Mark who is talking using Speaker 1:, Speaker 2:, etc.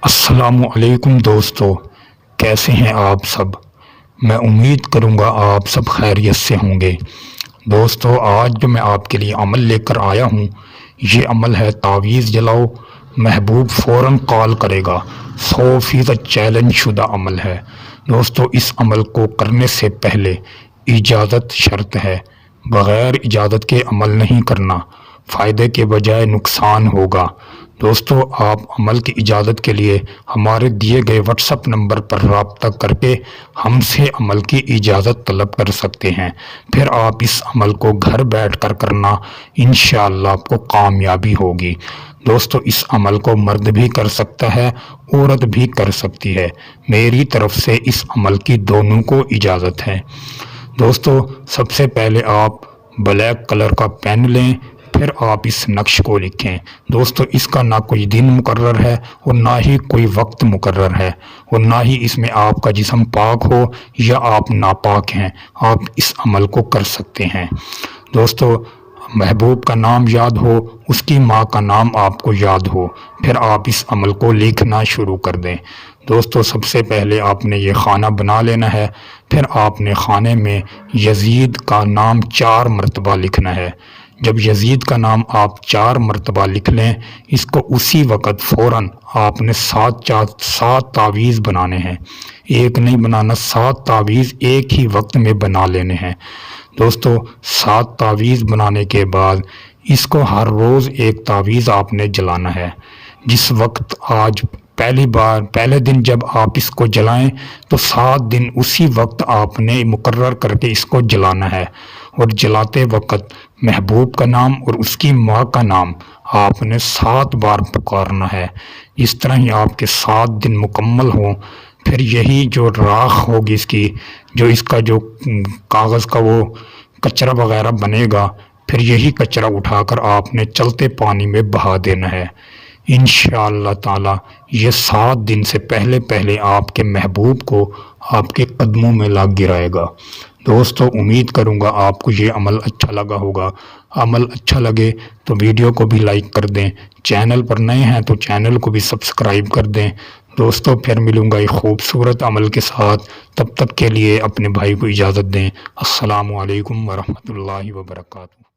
Speaker 1: السلام علیکم دوستو، کیسے ہیں آپ سب؟ میں امید کروں گا آپ سب خیریت سے ہوں گے۔ دوستو، آج جو میں آپ کے لیے عمل لے کر آیا ہوں، یہ عمل ہے تعویذ جلاؤ، محبوب فوراً کال کرے گا۔ 100% چیلنج شدہ عمل ہے۔ دوستو، اس عمل کو کرنے سے پہلے اجازت شرط ہے۔ بغیر اجازت کے عمل نہیں کرنا، فائدے کے بجائے نقصان ہوگا۔ دوستو، آپ عمل کی اجازت کے لیے ہمارے دیے گئے واٹس ایپ نمبر پر رابطہ کر کے ہم سے عمل کی اجازت طلب کر سکتے ہیں۔ پھر آپ اس عمل کو گھر بیٹھ کر کرنا، انشاءاللہ آپ کو کامیابی ہوگی۔ دوستو، اس عمل کو مرد بھی کر سکتا ہے، عورت بھی کر سکتی ہے۔ میری طرف سے اس عمل کی دونوں کو اجازت ہے۔ دوستو، سب سے پہلے آپ بلیک کلر کا پین لیں، پھر آپ اس نقش کو لکھیں۔ دوستو، اس کا نہ کوئی دن مقرر ہے اور نہ ہی کوئی وقت مقرر ہے، اور نہ ہی اس میں آپ کا جسم پاک ہو یا آپ ناپاک ہیں، آپ اس عمل کو کر سکتے ہیں۔ دوستو، محبوب کا نام یاد ہو، اس کی ماں کا نام آپ کو یاد ہو، پھر آپ اس عمل کو لکھنا شروع کر دیں۔ دوستو، سب سے پہلے آپ نے یہ خانہ بنا لینا ہے، پھر آپ نے خانے میں یزید کا نام 4 مرتبہ لکھنا ہے۔ جب یزید کا نام آپ 4 مرتبہ لکھ لیں، اس کو اسی وقت فوراً آپ نے 7 تعویذ بنانے ہیں۔ ایک نہیں بنانا، 7 تعویذ ایک ہی وقت میں بنا لینے ہیں۔ دوستو، 7 تعویذ بنانے کے بعد اس کو ہر روز ایک تعویذ آپ نے جلانا ہے۔ جس وقت آج پہلے دن جب آپ اس کو جلائیں تو 7 دن اسی وقت آپ نے مقرر کر کے اس کو جلانا ہے، اور جلاتے وقت محبوب کا نام اور اس کی ماں کا نام آپ نے 7 بار پکارنا ہے۔ اس طرح ہی آپ کے 7 دن مکمل ہوں، پھر یہی جو راکھ ہوگی اس کا جو کاغذ کا وہ کچرا وغیرہ بنے گا، پھر یہی کچرا اٹھا کر آپ نے چلتے پانی میں بہا دینا ہے۔ انشاءاللہ تعالی یہ 7 دن سے پہلے آپ کے محبوب کو آپ کے قدموں میں لا گرائے گا۔ دوستو، امید کروں گا آپ کو یہ عمل اچھا لگا ہوگا۔ عمل اچھا لگے تو ویڈیو کو بھی لائک کر دیں، چینل پر نئے ہیں تو چینل کو بھی سبسکرائب کر دیں۔ دوستو، پھر ملوں گا ایک خوبصورت عمل کے ساتھ، تب تک کے لیے اپنے بھائی کو اجازت دیں۔ السلام علیکم ورحمۃ اللہ وبرکاتہ۔